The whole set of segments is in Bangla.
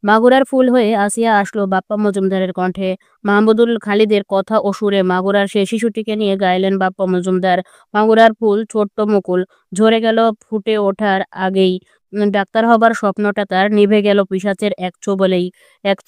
মাগুরার ফুল হয়ে আসিয়া আসলো বাপ্পা মজুমদারের কণ্ঠে। মাহমুদুল খালিদের কথা ও সুরে মাগুরার সেই শিশুটিকে নিয়ে গাইলেন বাপ্পা মজুমদার। মাগুরার ফুল ছোট্ট মুকুল, ঝরে গেল ফুটে ওঠার আগেই। ডাক্তার হবার স্বপ্নটা তার নিভে গেল পিশাচের এক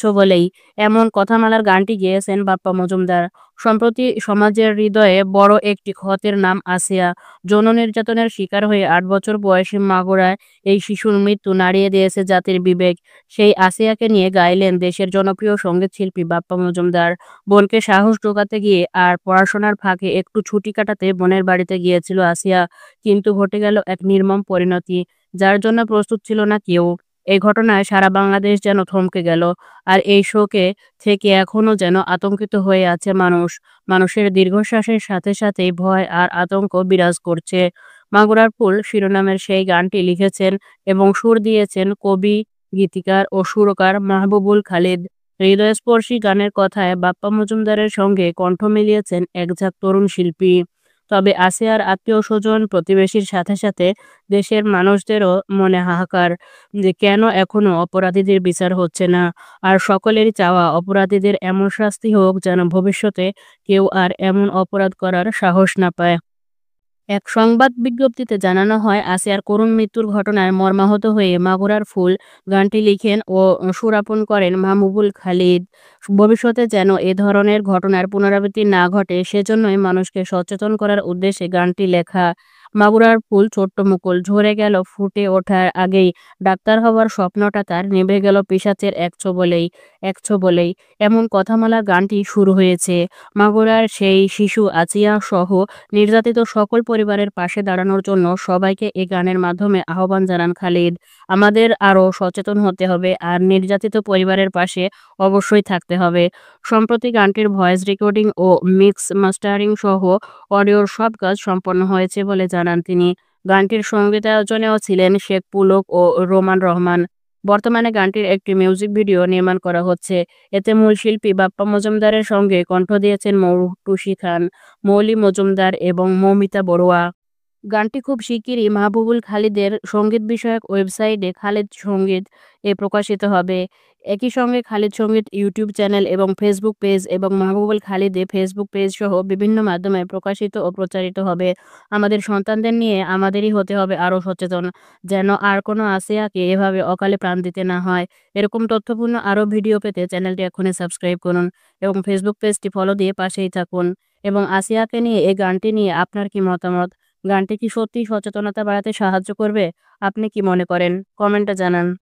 ছোবলেই। এমন কথামালার গানটি গেয়েছেন বাপ্পা মজুমদার। সম্প্রতি সমাজের হৃদয়ে বড় একটি ক্ষতের নাম আসিয়া। যৌন নির্যাতনের শিকার হয়ে ৮ বছর বয়সী মাগুরায় এই শিশুর মৃত্যু নাড়িয়ে দিয়েছে জাতির বিবেক। সেই আসিয়াকে নিয়ে গাইলেন দেশের জনপ্রিয় সঙ্গীতশিল্পী বাপ্পা মজুমদার। বোনকে সাহস জোগাতে গিয়ে আর পড়াশোনার ফাঁকে একটু ছুটি কাটাতে বোনের বাড়িতে গিয়েছিল আসিয়া। কিন্তু ঘটে গেল এক নির্মম পরিণতি, যার জন্য প্রস্তুত ছিল না কেউ। এই ঘটনায় সারা বাংলাদেশ যেন থমকে গেল। আর এই শোকে থেকে এখনো যেন আতঙ্কিত হয়ে আছে মানুষ। মানুষের দীর্ঘশ্বাসের সাথে সাথেই ভয় আর আতঙ্ক বিরাজ করছে। মাগুরার ফুল শিরোনামের সেই গানটি লিখেছেন এবং সুর দিয়েছেন কবি, গীতিকার ও সুরকার মাহবুবুল খালিদ। হৃদয়স্পর্শী গানের কথায় বাপ্পা মজুমদারের সঙ্গে কণ্ঠ মিলিয়েছেন একঝাঁক তরুণ শিল্পী। তবে আসিয়ার আত্মীয়-স্বজন, প্রতিবেশীর সাথে সাথে দেশের মানুষদেরও মনে হাহাকার, যে কেন এখনো অপরাধীদের বিচার হচ্ছে না। আর সকলেরই চাওয়া অপরাধীদের এমন শাস্তি হোক যেন ভবিষ্যতে কেউ আর এমন অপরাধ করার সাহস না পায়। এক সংবাদ বিজ্ঞপ্তিতে জানানো হয়, আসিয়ার করুণ মৃত্যুর ঘটনায় মর্মাহত হয়ে মাগুরার ফুল গানটি লিখেন ও সুরাপন করেন মাহবুবুল খালিদ। ভবিষ্যতে যেন এ ধরনের ঘটনার পুনরাবৃত্তি না ঘটে, সেজন্যই মানুষকে সচেতন করার উদ্দেশ্যে গানটি লেখা। মাগুরার ফুল ছোট্ট মুকুল, ঝরে গেল ফুটে ওঠার আগেই। ডাক্তার হবার স্বপ্নটা তার নিভে গেল পিশাচের এক ছোবলেই। এমন কথামালা গানটি শুরু হয়েছে। মাগুরার সেই শিশু আচিয়া সহ নির্যাতিত সকল পরিবারের পাশে দাঁড়ানোর জন্য সবাইকে এ গানের মাধ্যমে আহ্বান জানান খালিদ। আমাদের আরও সচেতন হতে হবে আর নির্যাতিত পরিবারের পাশে অবশ্যই থাকতে হবে। সম্প্রতি গানটির ভয়েস রেকর্ডিং ও মিক্স মাস্টারিং সহ অডিওর সব কাজ সম্পন্ন হয়েছে বলে জানান তিনি। গানটির সঙ্গীতায়োজনেও ছিলেন শেখ পুলক ও রোমান রহমান। বর্তমানে গানটির একটি মিউজিক ভিডিও নির্মাণ করা হচ্ছে। এতে মূল শিল্পী বাপ্পা মজুমদারের সঙ্গে কণ্ঠ দিয়েছেন মৌটুসী খান, মৌলি মজুমদার এবং মৌমিতা বড়ুয়া। গানটি খুব শিগগিরই মাহবুবুল খালিদের সঙ্গীত বিষয়ক ওয়েবসাইটে খালিদ সঙ্গীত প্রকাশিত হবে। একই সঙ্গে খালিদ সঙ্গীত ইউটিউব চ্যানেল এবং ফেসবুক পেজ এবং মাহবুবুল খালিদে ফেসবুক পেজ সহ বিভিন্ন মাধ্যমে প্রকাশিত ও প্রচারিত হবে। আমাদের সন্তানদের নিয়ে আমাদেরই হতে হবে আরও সচেতন, যেন আর কোনো আসিয়াকে এভাবে অকালে প্রাণ দিতে না হয়। এরকম তথ্যপূর্ণ আরও ভিডিও পেতে চ্যানেলটি এখনই সাবস্ক্রাইব করুন এবং ফেসবুক পেজটি ফলো দিয়ে পাশেই থাকুন। এবং আসিয়াকে নিয়ে এই গানটি নিয়ে আপনার কি মতামত? গানটি কি সত্যিই সচেতনতা বাড়াতে সাহায্য করবে? আপনি কি মনে করেন? কমেন্টে জানান।